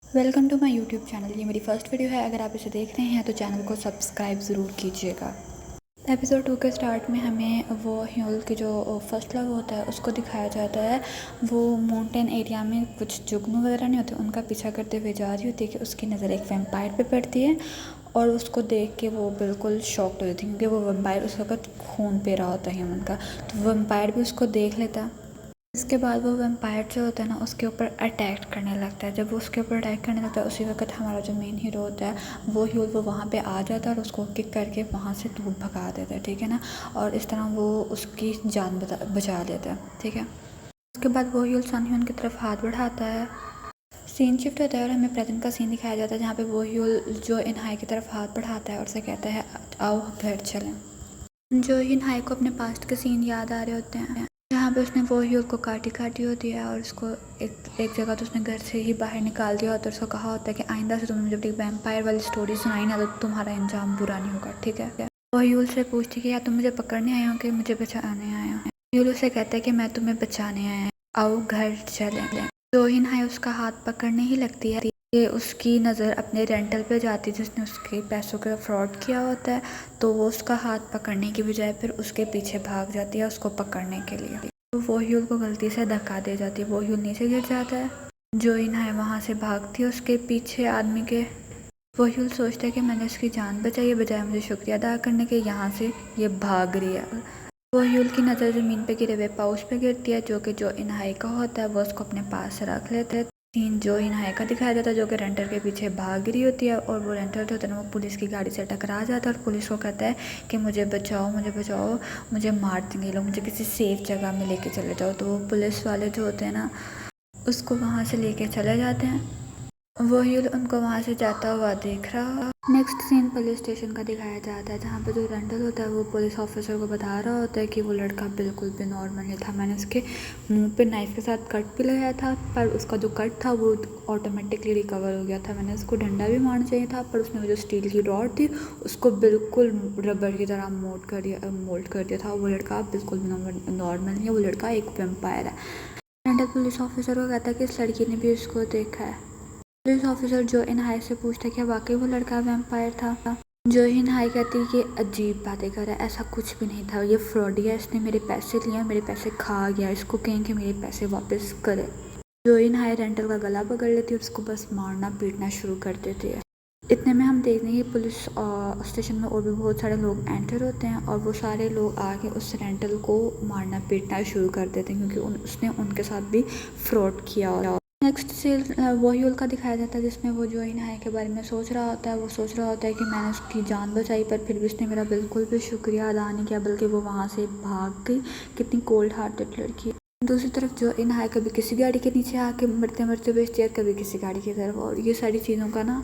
Welcome to my YouTube channel. ये मेरी first video है। अगर आप इसे देख रहे हैं तो चैनल को सब्सक्राइब ज़रूर कीजिएगा। एपिसोड 2 के स्टार्ट में हमें वो ह्यूल की जो फर्स्ट लव होता है उसको दिखाया जाता है। वो माउंटेन एरिया में कुछ जुगनू वगैरह नहीं होते, उनका पीछा करते हुए जा रही होती है कि उसकी नज़र एक वैम्पायर पे पड़ती है और उसको देख के वो बिल्कुल शॉक्ड हो जाती है, क्योंकि वो वैम्पायर उस वक्त खून पी रहा होता है ह्यूमन का। तो वैम्पायर भी उसको देख लेता है। इसके बाद वो वैम्पायर जो होता है ना उसके ऊपर अटैक करने लगता है। जब वो उसके ऊपर अटैक करने लगता है उसी वक्त हमारा जो मेन हीरो होता है वो ह्यूल वो वहाँ पे आ जाता है और उसको किक करके वहाँ से दूर भगा देता है, ठीक है ना। और इस तरह वो उसकी जान बचा लेता है, ठीक है। उसके बाद वो ह्यूल सन ह्यून की तरफ हाथ बढ़ाता है। सीन शिफ्ट होता है और हमें प्रेजेंट का सीन दिखाया जाता है जहाँ पे वो ह्यूल जो इनहाई की तरफ हाथ बढ़ाता है और उसे कहता है आओ घर चलें। जो इनहाई को अपने पास्ट के सीन याद आ रहे होते हैं जहाँ पे उसने वो ह्यूल को काटी होती है और उसको एक जगह तो उसने घर से ही बाहर निकाल दिया होता है। उसको कहा होता है कि आइंदा से तुमने जब एक वैम्पायर वाली स्टोरी सुनाई ना तो तुम्हारा अंजाम बुरा नहीं होगा, ठीक है। वो ह्यूल से पूछती कि या तुम मुझे पकड़ने आए हो कि मुझे बचाने आए हो। ह्यूल उसे कहता है कि मैं तुम्हें बचाने आया हूँ, आओ घर चलें। जो इनहाई उसका हाथ पकड़ने ही लगती है कि उसकी नज़र अपने रेंटल पे जाती है जिसने उसके पैसों का फ्रॉड किया होता है। तो वो उसका हाथ पकड़ने की बजाय फिर उसके पीछे भाग जाती है उसको पकड़ने के लिए। तो वो ह्यूल को गलती से धक्का दे जाती है, वो ह्यूल नीचे गिर जाता है। जो इनहाई वहाँ से भागती है उसके पीछे आदमी के। वो ह्यूल सोचता है कि मैंने उसकी जान बचाई है, बजाय मुझे शुक्रिया अदा करने के यहाँ से ये भाग रही है। वो ह्यूल की नज़र ज़मीन पे गिरे हुए पाउच पे गिरती है जो कि जो इनहाई का होता है। वो उसको अपने पास रख लेते हैं। सीन जो इनहाई का दिखाया जाता है जो कि रेंटर के पीछे भाग रही होती है और वो रेंटर जो होता है ना वो पुलिस की गाड़ी से टकरा जाता है और पुलिस को कहता है कि मुझे बचाओ, मुझे मार देंगे लोग, मुझे किसी सेफ जगह में लेके चले जाओ। तो वो पुलिस वाले जो होते हैं ना उसको वहाँ से लेके चले जाते हैं। वो ह्यूल उनको वहाँ से जाता हुआ देख रहा। नेक्स्ट सीन पुलिस स्टेशन का दिखाया जाता है जहाँ पे जो रेंटल होता है वो पुलिस ऑफिसर को बता रहा होता है कि वो लड़का बिल्कुल भी नॉर्मल नहीं था। मैंने उसके मुंह पे नाइफ के साथ कट भी लगाया था पर उसका जो कट था वो ऑटोमेटिकली रिकवर हो गया था। मैंने उसको डंडा भी मारना चाहिए था पर उसने वो जो स्टील की रॉड थी उसको बिल्कुल रबर की तरह मोल्ड कर दिया था। वो लड़का बिल्कुल भी नॉर्मल नहीं है, वो लड़का एक वेम्पायर है। रेंटल पुलिस ऑफिसर को कहता है कि इस लड़की ने भी उसको देखा है। पुलिस ऑफिसर जो इनहाई से पूछता है कि वाकई वो लड़का वैम्पायर था। जो इनहाई कहती है कि अजीब बातें कर रहा है, ऐसा कुछ भी नहीं था, ये फ्रॉडी है, इसने मेरे पैसे लिए, मेरे पैसे खा गया, इसको कहें कि मेरे पैसे वापस करे। जो इनहाई रेंटल का गला पकड़ लेती है और उसको बस मारना पीटना शुरू कर देती है। इतने में हम देखते हैं कि पुलिस स्टेशन में और भी बहुत सारे लोग एंटर होते हैं और वो सारे लोग आके उस रेंटल को मारना पीटना शुरू कर देते हैं क्योंकि उसने उनके साथ भी फ्रॉड किया। नेक्स्ट से वो ह्यूल का दिखाया जाता है जिसमें वो जो इनहाई के बारे में सोच रहा होता है। वो सोच रहा होता है कि मैंने उसकी जान बचाई पर फिर भी उसने मेरा बिल्कुल भी शुक्रिया अदा नहीं किया, बल्कि वो वहाँ से भाग गई। कितनी कोल्ड हार्टेड लड़की है। दूसरी तरफ जो इनहाई कभी किसी गाड़ी के नीचे आके मरते मरते बेचती है, कभी किसी गाड़ी की तरफ, और ये सारी चीज़ों का ना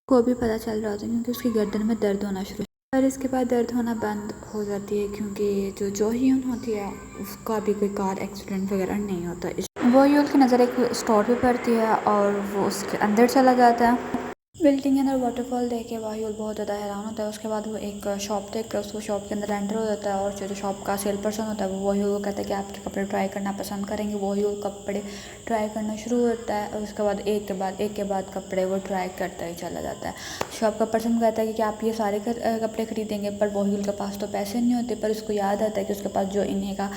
को भी पता चल रहा होता है क्योंकि उसकी गर्दन में दर्द होना शुरू, पर इसके बाद दर्द होना बंद हो जाती है क्योंकि जो जो ह्यून होती है उसका भी कोई कार एक्सीडेंट वगैरह नहीं होता। वो ह्यूल की नज़र एक स्टोर पे पड़ती है और वो उसके अंदर चला जाता है। बिल्डिंग के अंदर वाटरफॉल देख के वाह्यूल बहुत ज़्यादा हैरान होता है। उसके बाद वो एक शॉप देख कर उसको शॉप के अंदर एंटर हो जाता है और जो शॉप का सेल पर्सन होता है वो वाह्यूल को कहता है कि आपके कपड़े ट्राई करना पसंद करेंगे। वाह्यूल कपड़े ट्राई करना शुरू होता है और उसके बाद एक के बाद कपड़े वो ट्राई करता ही चला जाता है। शॉप का पर्सन कहता है कि आप ये सारे कपड़े खरीदेंगे, पर वाह्यूल के पास तो पैसे नहीं होते। पर उसको याद आता है कि उसके पास जो इन्हें का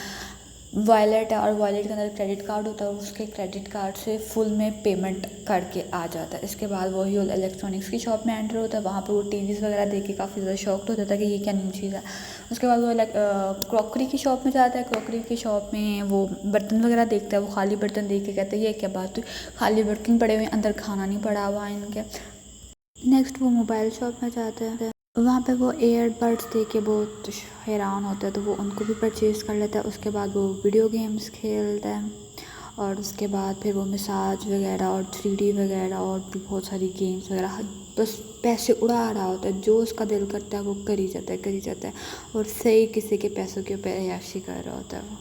वॉलेट है और वॉलेट के अंदर क्रेडिट कार्ड होता है, उसके क्रेडिट कार्ड से फुल में पेमेंट करके आ जाता है। इसके बाद वो ह्यूल इलेक्ट्रॉनिक्स की शॉप में एंटर होता है। वहाँ पे वो टीवीज़ वगैरह देख के काफ़ी ज़्यादा शॉक्ड हो जाता है कि ये क्या न्यू चीज़ है। उसके बाद वो क्रॉकरी की शॉप में जाता है। क्रॉकरी की शॉप में वो बर्तन वगैरह देखता है। वो खाली बर्तन देख के कहता है ये क्या बात हुई, खाली बर्तन पड़े हुए, अंदर खाना नहीं पड़ा हुआ इनके। नेक्स्ट वो मोबाइल शॉप में जाते हैं। वहाँ पे वो एयरबड्स देख के बहुत हैरान होता है तो वो उनको भी परचेज़ कर लेता है। उसके बाद वो वीडियो गेम्स खेलता है और उसके बाद फिर वो मसाज वगैरह और 3D वगैरह और भी बहुत सारी गेम्स वगैरह बस पैसे उड़ा रहा होता है। जो उसका दिल करता है वो कर ही जाता है और सही किसी के पैसों के ऊपर अय्याशी कर रहा होता है वो।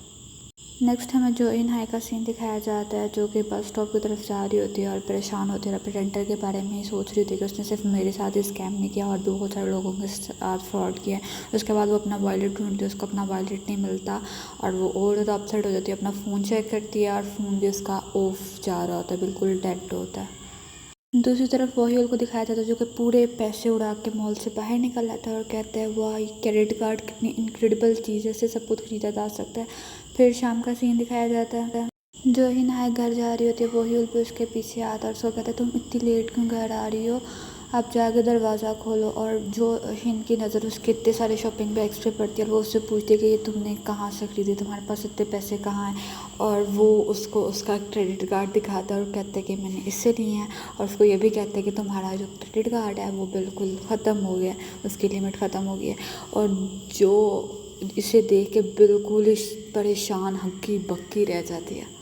नेक्स्ट हमें जो इनहाई का सीन दिखाया जाता है जो कि बस स्टॉप की तरफ जा रही होती है और परेशान होती है और अपने रेंटर के बारे में ही सोच रही होती है कि उसने सिर्फ मेरे साथ ही स्कैम नहीं किया और भी बहुत सारे लोगों के साथ फ्रॉड किया है। उसके बाद वो अपना वॉलेट ढूंढती है, उसको अपना वॉलेट नहीं मिलता और वो और ज़्यादा अपसेट हो जाती है। अपना फ़ोन चेक करती है और फ़ोन भी उसका ऑफ जा रहा होता है, बिल्कुल डेड होता है। दूसरी तरफ वही को दिखाया जाता है जो कि पूरे पैसे उड़ा के मॉल से बाहर निकल आता है और कहता है वाह ये क्रेडिट कार्ड कितनी इनक्रेडिबल चीज़ है, इससे सब कुछ खरीदा जा सकता है। फिर शाम का सीन दिखाया जाता है, जो ही नहाए घर जा रही होती है वही भी उसके पीछे आता है और उसको कहता है तुम इतनी लेट क्यों घर आ रही हो, आप जाके दरवाज़ा खोलो। और जो हिन की नज़र उसके इतने सारे शॉपिंग बैग्स पे पड़ती है और वो उससे पूछती है कि ये तुमने कहाँ से ख़रीदी, तुम्हारे पास इतने पैसे कहाँ हैं। और वो उसको उसका क्रेडिट कार्ड दिखाता है और कहता है कि मैंने इससे लिए हैं। और उसको ये भी कहता है कि तुम्हारा जो क्रेडिट कार्ड है वो बिल्कुल ख़त्म हो गया, उसकी लिमिट ख़त्म हो गई है। और जो इसे देख के बिल्कुल ही परेशान हक्की बक्की रह जाती है।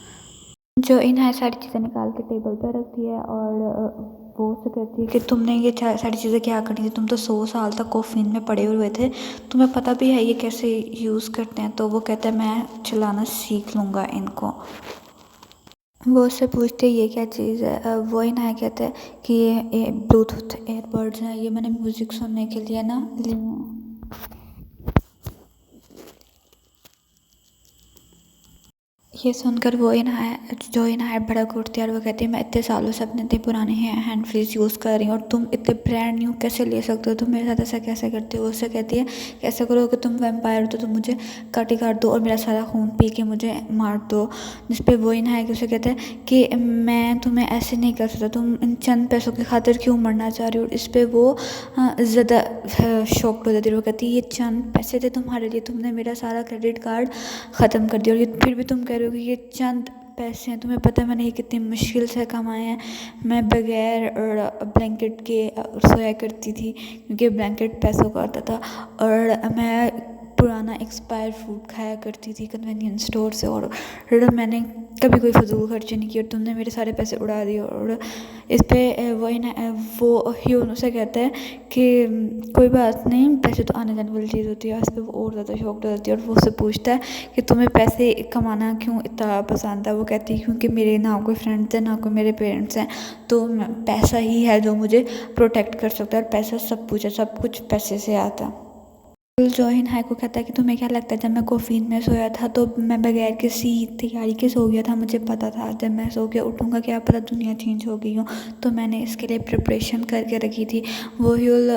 जो इन्हें सारी चीज़ें निकाल के टेबल पर रखती है और वो उससे कहती है कि तुमने ये सारी चीज़ें क्या करनी थी, तुम तो 100 साल तक कॉफिन में पड़े हुए थे, तुम्हें पता भी है ये कैसे यूज़ करते हैं। तो वो कहता है मैं चलाना सीख लूँगा इनको। वो उससे पूछते ये क्या चीज़ है। वो इन्हें कहते हैं कि ये ब्लूटूथ एयरबड्स हैं, ये मैंने म्यूज़िक सुनने के लिए ना लिए हैं। ये सुनकर वो जो इन्हें भड़क उठती है और वो कहती है मैं इतने सालों से अपने इतने पुराने हैंड फ्रीज यूज़ कर रही हूँ और तुम इतने ब्रांड न्यू कैसे ले सकते हो, तुम मेरे साथ ऐसा कैसे करते हो। उससे कहती है कैसे करो कि तुम वैम्पायर हो तो तुम मुझे काट दो और मेरा सारा खून पी के मुझे मार दो। जिस पर वो इन्हें उसे कहते हैं कि मैं तुम्हें ऐसे नहीं कर सकता, तुम इन चंद पैसों की खातिर क्यों मरना चाह रही हो। इस पर वो ज़्यादा शॉक्ड हो जाती है। वो कहती है ये चंद पैसे थे तुम्हारे लिए, तुमने मेरा सारा क्रेडिट कार्ड ख़त्म कर दिया और ये फिर भी तुम कह रहे हो कि ये चंद पैसे हैं, तुम्हें पता है मैंने ये कितनी मुश्किल से कमाए हैं। मैं बगैर ब्लैंकेट के सोया करती थी क्योंकि ब्लैंकेट पैसों का आता था। और मैं पुराना एक्सपायर फूड खाया करती थी कन्वीनियंस स्टोर से और मैंने कभी कोई फजूल खर्चे नहीं किए और तुमने मेरे सारे पैसे उड़ा दिए। और इस पर वही ना वो ह्यून से कहता है कि कोई बात नहीं, पैसे तो आने जाने वाली चीज़ होती है। इस पर वो और ज़्यादा शॉक्ड हो जाती है और वो उससे पूछता है कि तुम्हें पैसे कमाना क्यों इतना पसंद है। वो कहती है क्योंकि मेरे ना कोई फ्रेंड्स हैं ना कोई मेरे पेरेंट्स हैं, तो पैसा ही है जो मुझे प्रोटेक्ट कर सकता है और पैसा सब कुछ है, सब कुछ पैसे से आता है। जो हाई को कहता है कि तुम्हें क्या लगता है जब मैं कोफीन में सोया था तो मैं बगैर किसी तैयारी के सो गया था, मुझे पता था जब मैं सो के उठूँगा क्या पता दुनिया चेंज हो गई हो, तो मैंने इसके लिए प्रिपरेशन करके रखी थी। वो ह्यूल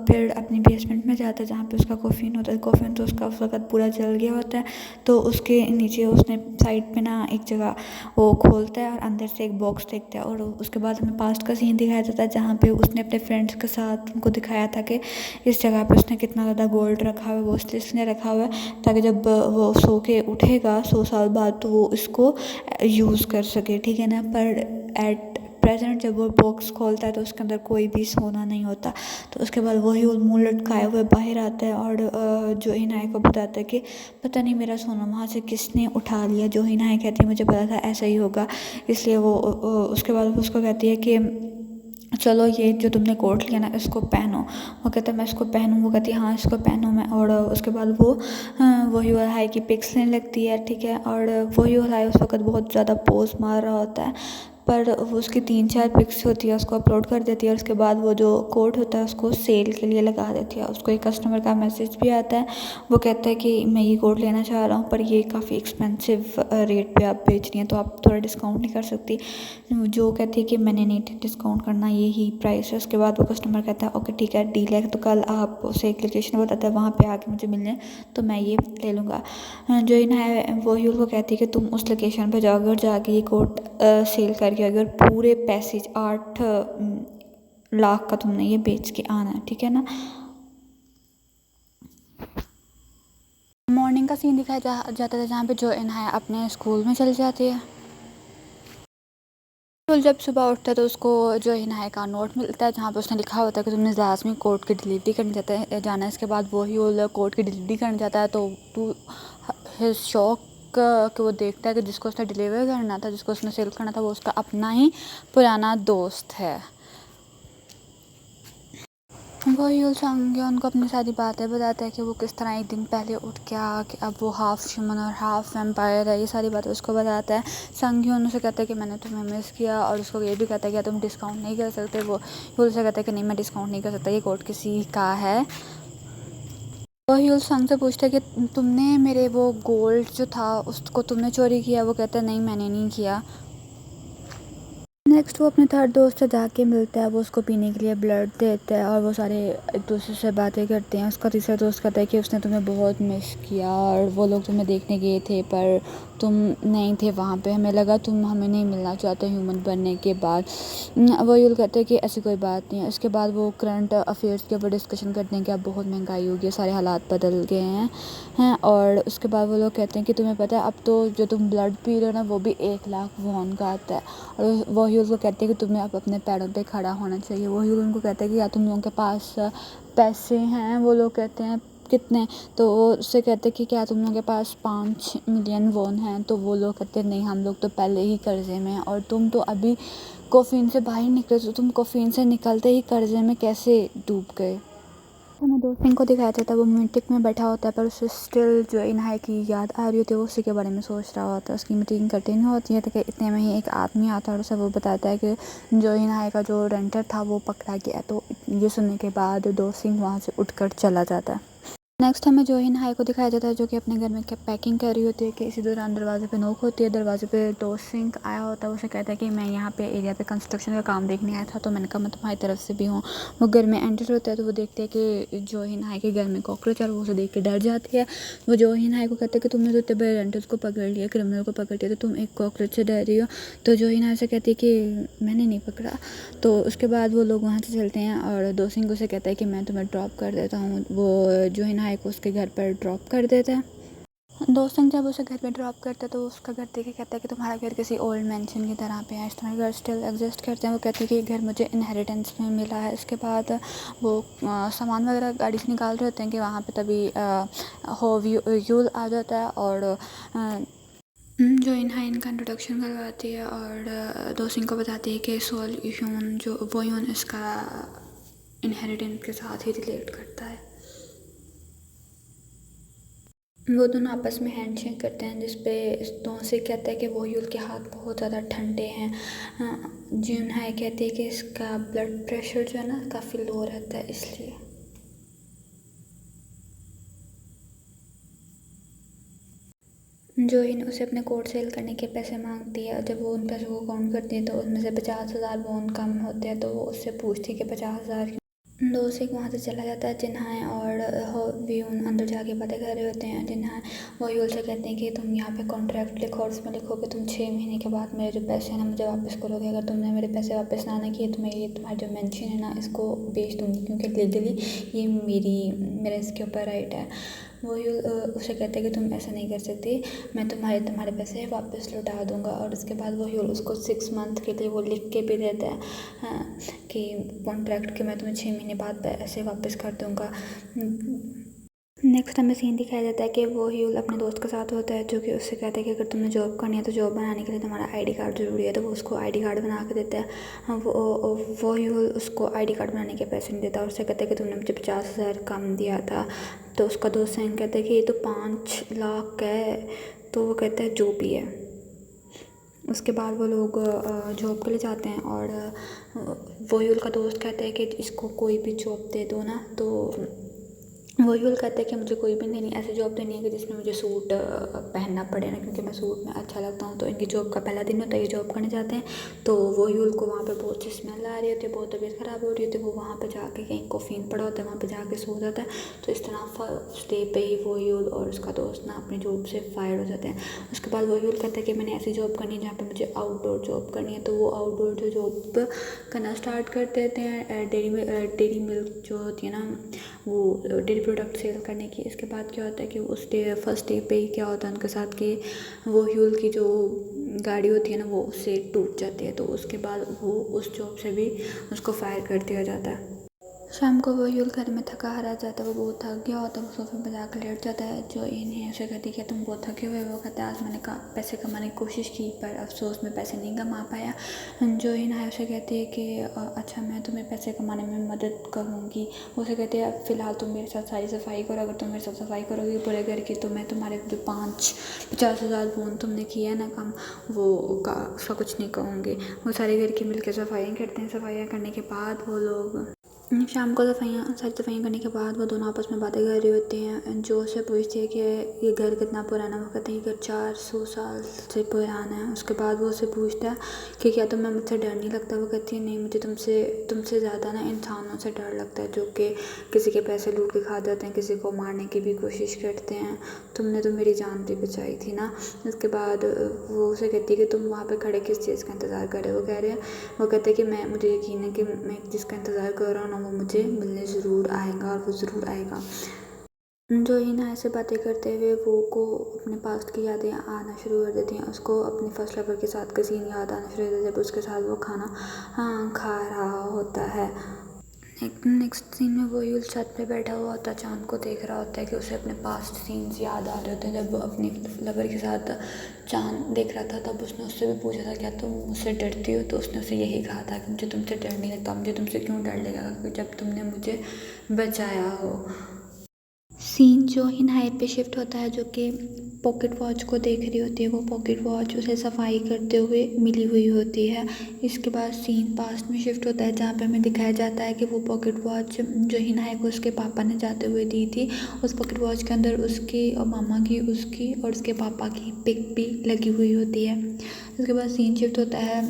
फिर अपनी बेसमेंट में जाता है जहाँ पे उसका कोफीन होता है। कोफीन तो उसका उस वक्त पूरा जल गया होता है, तो उसके नीचे उसने साइड पे ना एक जगह वो खोलता है और अंदर से एक बॉक्स देखता है। और उसके बाद हमें पास्ट का सीन दिखाया जाता है जहाँ पे उसने अपने फ्रेंड्स के साथ उनको दिखाया था कि इस जगह पे उसने कितना ज़्यादा गोल्ड रखा हुआ है, वो इसलिए रखा हुआ है ताकि जब वो सो के उठेगा 100 साल बाद तो वो इसको यूज़ कर सके, ठीक है ना। पर एट प्रेजेंट जब वो बॉक्स खोलता है तो उसके अंदर कोई भी सोना नहीं होता। तो उसके बाद वही मुँह लटकाए हुए बाहर आता है और जो हिनाय को बताता है कि पता नहीं मेरा सोना वहाँ से किसने उठा लिया। जो हिनाय कहती है मुझे पता था ऐसा ही होगा, इसलिए वो उसके बाद उसको कहती है कि चलो ये जो तुमने कोट लिया ना इसको पहनो। वो कहता है मैं इसको पहनूँ, वो कहती है हाँ इसको पहनूँ मैं। और उसके बाद वो वही वाला हाई की पिक्स लेने लगती है, ठीक है। और वही वाला हाई उस वक्त बहुत ज़्यादा पोज मार रहा होता है, पर वो उसकी 3-4 पिक्स होती है उसको अपलोड कर देती है और उसके बाद वो जो कोट होता है उसको सेल के लिए लगा देती है। उसको एक कस्टमर का मैसेज भी आता है, वो कहता है कि मैं ये कोट लेना चाह रहा हूँ पर ये काफ़ी एक्सपेंसिव रेट पे आप बेच रही हैं तो आप थोड़ा डिस्काउंट नहीं कर सकती। जो कहती है कि मैंने नहीं डिस्काउंट करना, ये ही प्राइस है। उसके बाद वो कस्टमर कहता है ओके ठीक है डील है, तो कल आप उसे एक लोकेशन बताता है वहाँ पे आके मुझे मिलने तो मैं ये ले लूँगा। जो इन है वो यूल को कहती है कि तुम उस लोकेशन पर जाओगे और जाके ये कोट सेल करके आगे और पूरे पैसे 8 लाख का तुमने ये बेच के आना है, ठीक है ना। मॉर्निंग का सीन दिखाया जाता था जहाँ पे जो इन्हें अपने स्कूल में चली जाती है। तो जब सुबह उठता है तो उसको जो हिनाय का नोट मिलता है जहाँ पे उसने लिखा होता है कि तुमने लाजमी कोर्ट की डिलीवरी करने जाना है। इसके बाद वही वो कोर्ट की डिलीवरी करने जाता है तो हिज शौक कि वो देखता है कि जिसको उसने डिलीवर करना था, जिसको उसने सेल करना था, वो उसका अपना ही पुराना दोस्त है। वही संग उनको अपनी सारी बातें बताता है कि वो किस तरह एक दिन पहले उठ के कि अब वो हाफ ह्यूमन और हाफ वैम्पायर है, ये सारी बातें उसको बताता है। संग उनसे कहता है कि मैंने तुम्हें मिस किया और उसको ये भी कहता है कि तुम डिस्काउंट नहीं कर सकते। वो उनसे कहता है कि नहीं मैं डिस्काउंट नहीं कर सकता, ये कोट किसी का है। वही उस संग से पूछता है कि तुमने मेरे वो गोल्ड जो था उसको तुमने चोरी किया। वो कहता है नहीं मैंने नहीं किया। नेक्स्ट वो अपने थर्ड दोस्त से जाके मिलता है, वो उसको पीने के लिए ब्लड देता है और वो सारे एक दूसरे से बातें करते हैं। उसका तीसरा दोस्त कहता है कि उसने तुम्हें बहुत मिस किया और वो लोग तुम्हें देखने गए थे पर तुम नहीं थे वहाँ पे, हमें लगा तुम हमें नहीं मिलना चाहते ह्यूमन बनने के बाद। वो यूल कहते हैं कि ऐसी कोई बात नहीं है। उसके बाद वो करंट अफेयर्स के ऊपर डिस्कशन करते हैं कि अब बहुत महंगाई हो गई है, सारे हालात बदल गए हैं और उसके बाद वो लोग कहते हैं कि तुम्हें पता है अब तो जो तुम ब्लड पी रहे हो ना वो भी 1 लाख वॉन का आता है। और वो यूल को कहते हैं कि तुम्हें अब अपने पैरों पे खड़ा होना चाहिए। वो यूल उनको कहते हैं कि या तुम लोगों के पास पैसे हैं। वो लोग कहते हैं कितने, तो वो उससे कहते हैं कि क्या तुम लोगों के पास 5 मिलियन वॉन हैं। तो वो लोग कहते हैं नहीं, हम लोग तो पहले ही कर्जे में हैं और तुम तो अभी कोफीन से बाहर निकले, तो तुम कोफीन से निकलते ही कर्जे में कैसे डूब गए। हमें दोस्त सिंह को दिखाया जाता है, वो मीटिंग में बैठा होता है पर उसे स्टिल जो इनहाई की याद आ रही होती है, वो उसी के बारे में सोच रहा होता है। उसकी मीटिंग कंटिन्यू होती है तो कि इतने में ही एक आदमी आता है और उसे वो बताता है कि जो इनहाई का जो रेंटर था वो पकड़ा गया। तो ये सुनने के बाद दोस्त सिंह वहाँ से उठकर चला जाता है। नेक्स्ट हमें जो हिन हाई को दिखाया जाता है जो कि अपने घर में पैकिंग कर रही होती है कि इसी दौरान दरवाजे पे नोक होती है। दरवाजे पे दोस्त सिंह आया होता है, उसे कहता है कि मैं यहाँ पे एरिया पे कंस्ट्रक्शन का काम देखने आया था, तो मैंने कहा मैं तुम्हारी तरफ से भी हूँ। वो घर में एंटर होता है तो वो देखते हैं कि जो हिन हाई के घर में कॉकरोच है, वो उसे देख के डर जाती है। वो जो हिन हाई को कहते हैं कि तुमने तो इतने बड़े रेंटर्स को पकड़ लिया, क्रिमिनल को पकड़ लिया, तो तुम एक कॉकरोच से डर रही हो। तो जो हिन हाई से कहती है कि मैंने नहीं पकड़ा। तो उसके बाद वो लोग वहाँ से चलते हैं और दोस्त सिंह उसे कहता है कि मैं तुम्हें ड्रॉप कर देता हूँ। वो जो हिन हाई को उसके घर पर ड्रॉप कर देता है। दोस्त सिंह जब उसे घर पे ड्रॉप करता है तो उसका घर देख के कहता है कि तुम्हारा घर किसी ओल्ड मैंशन की तरह पे है, तुम्हारे घर स्टिल एग्जिस्ट करते हैं। वो कहते हैं कि ये घर मुझे इनहेरिटेंस में मिला है। इसके बाद वो सामान वगैरह गाड़ी से निकाल रहे होते हैं कि वहाँ पे तभी यूल आ जाता है और जो इनहा इनका इंट्रोडक्शन करवाती है और दोस्त सिंह को बताती है कि सोल ह्यूमन जो वो ह्यूमन इसका इनहेरिटेंस के साथ ही रिलेट करता है। वो दोनों आपस में हैंडशेक करते हैं जिसपे दोनों से कहता है कि वो यूल के हाथ बहुत ज़्यादा ठंडे हैं। जिन हाई कहती है कि इसका ब्लड प्रेशर जो है ना काफ़ी लो रहता है इसलिए। जो इन उसे अपने कोट सेल करने के पैसे मांगती है। जब वो उन पैसों को काउंट करती है तो उनमें से 50,000 वॉन कम होते हैं। तो वो उससे पूछती है कि 50,000। दोस्त सिंह वहाँ से चला जाता है। जिन्हा और व्यून अंदर जाके बातें कर रहे होते हैं। जिन्हा वो यूल से कहते हैं कि तुम यहाँ पे कॉन्ट्रैक्ट लिखो और उसमें लिखो कि तुम 6 महीने के बाद मेरे जो पैसे हैं ना मुझे वापस करोगे। अगर तुमने मेरे पैसे वापस ना किए तो मैं ये तुम्हारा जो मेंशन है ना इसको बेच दूँगी, क्योंकि लीगली ये मेरा इसके ऊपर राइट है। वो उसे कहते हैं कि तुम ऐसा नहीं कर सकती, मैं तुम्हारे पैसे वापस लौटा दूंगा। और उसके बाद वो उसको 6 मंथ के लिए वो लिख के भी देता है कि कॉन्ट्रैक्ट के मैं तुम्हें 6 महीने बाद पैसे वापस कर दूंगा। नेक्स्ट हमें सीन दिखाया जाता है कि वो ह्यूल अपने दोस्त के साथ होता है जो कि उससे कहता है कि अगर तुम्हें जॉब करनी है तो जॉब बनाने के लिए तुम्हारा आईडी कार्ड ज़रूरी है। तो वो उसको आईडी कार्ड बना के देता है। वो ह्यूल उसको आईडी कार्ड बनाने के पैसे नहीं देता और उससे कहता है कि तुमने मुझे 50,000 कम दिया था। तो उसका दोस्त सिंह कहता है कि ये तो 5 लाख का है। तो वो कहता है जो भी है। उसके बाद वो लोग जॉब के लिए जाते हैं और वो ह्यूल का दोस्त कहता है कि इसको कोई भी जॉब दे दो ना। तो वो यूल कहते हैं कि मुझे कोई भी नहीं ऐसी जॉब देनी है कि जिसमें मुझे सूट पहनना पड़े ना, क्योंकि मैं सूट में अच्छा लगता हूँ। तो इनकी जॉब का पहला दिन होता है, ये जॉब करने जाते हैं। तो वो यूल को वहाँ पे बहुत सी स्मेल आ रही होती है, बहुत तबीयत ख़राब हो रही होती है। वो वहाँ पे जाके कहीं कोफीन पड़ा होता है, वहाँ पे जाके सो जाता है। तो इस तरह फर्स्ट डे पे ही वो यूल और उसका दोस्त ना अपनी जॉब से फायर हो जाते हैं। उसके बाद वो यूल कहता है कि मैंने ऐसी जॉब करनी है जहाँ पर मुझे आउटडोर जॉब करनी है। तो वो आउटडोर जो जॉब करना स्टार्ट कर देते हैं। डेयरी मिल्क जो होती है ना वो डेयरी प्रोडक्ट सेल करने की। इसके बाद क्या होता है कि उस डे फर्स्ट डे पे ही क्या होता है उनके साथ कि वो ह्यूल की जो गाड़ी होती है ना वो उससे टूट जाती है। तो उसके बाद वो उस जॉब से भी उसको फायर कर दिया जाता है। शाम को वो ह्यूल घर में थका हारा जाता है, वो बहुत थक गया होता है। वो सोफे पर जाकर लेट जाता है। जो इन्हें उसे कहती है तुम बहुत थके हुए। वो कहता है आज मैंने पैसे कमाने की कोशिश की पर अफसोस में पैसे नहीं कमा पाया। जो इन्हें उसे कहती है कि अच्छा मैं तुम्हें पैसे कमाने में मदद करूँगी। उसे कहते हैं फ़िलहाल तुम मेरे साथ सारी सफाई करो, अगर तुम मेरे साथ सफाई करोगी पूरे घर की तो मैं तुम्हारे जो 50,000 वॉन तुमने किया है ना कम वो उसका कुछ नहीं कहूँगी। वो सारे घर की मिलकर सफाइयाँ करते हैं। सफाइयाँ करने के बाद वो लोग शाम को सारी सफाइयाँ करने के बाद वो दोनों आपस में बातें कर रही होती हैं। जो उससे पूछती है कि ये घर कितना पुराना है। वो कहते हैं ये घर 400 साल से पुराना है। उसके बाद वो उससे पूछता है कि क्या तुम्हें मुझसे डर नहीं लगता। वो कहती है नहीं, मुझे तुमसे ज़्यादा ना इंसानों से डर लगता है, जो कि किसी के पैसे लूट के खा जाते हैं, किसी को मारने की भी कोशिश करते हैं। तुमने तो मेरी जान भी बचाई थी ना। उसके बाद वो उसे कहती है कि तुम वहाँ पर खड़े किस चीज़ का इंतज़ार कर रहे हो। वो कहते हैं कि मुझे यकीन है कि मैं जिसका इंतज़ार कर रहा हूँ ना वो मुझे मिलने ज़रूर आएगा, और वो ज़रूर आएगा। जो ही ना ऐसे बातें करते हुए वो को अपने पास्ट की यादें आना शुरू कर देती हैं। उसको अपने फर्स्ट लवर के साथ का सीन याद आना शुरू हो जाता है, जब उसके साथ वो खाना खा रहा होता है। नेक्स्ट सीन में वो यूल छत पे बैठा हुआ होता है, चाँद को देख रहा होता है कि उसे अपने पास्ट सीन्स याद आ रहे होते हैं। जब वो अपनी लवर के साथ चाँद देख रहा था तब उसने उससे भी पूछा था क्या तुम मुझसे डरती हो। तो उसने उसे यही कहा था कि मुझे तुमसे डर नहीं लगता। मुझे तुमसे क्यों डर लगेगा, क्योंकि जब तुमने मुझे बचाया हो। सीन जो हिन हाई पे शिफ्ट होता है, जो कि पॉकेट वॉच को देख रही होती है। वो पॉकेट वॉच उसे सफाई करते हुए मिली हुई होती है। इसके बाद सीन पास्ट में शिफ्ट होता है, जहाँ पे हमें दिखाया जाता है कि वो पॉकेट वॉच जो हिन हाई को उसके पापा ने जाते हुए दी थी, उस पॉकेट वॉच के अंदर उसकी और मामा की, उसकी और उसके पापा की पिक भी लगी हुई होती है। उसके बाद सीन शिफ्ट होता है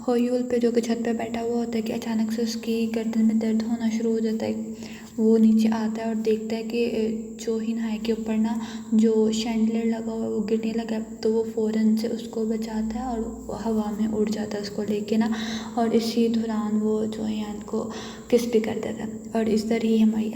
होयूल पे, जो कि छत पे बैठा हुआ होता है कि अचानक से उसकी गर्दन में दर्द होना शुरू हो जाता है। वो नीचे आता है और देखता है कि जो हिन हाई के ऊपर ना जो शैंडलियर लगा हुआ है वो गिरने लगा है। तो वो फ़ौरन से उसको बचाता है और वो हवा में उड़ जाता है उसको लेके ना, और इसी दौरान वो जो हिन को किस भी कर देता है। और इस तरह ही हमारी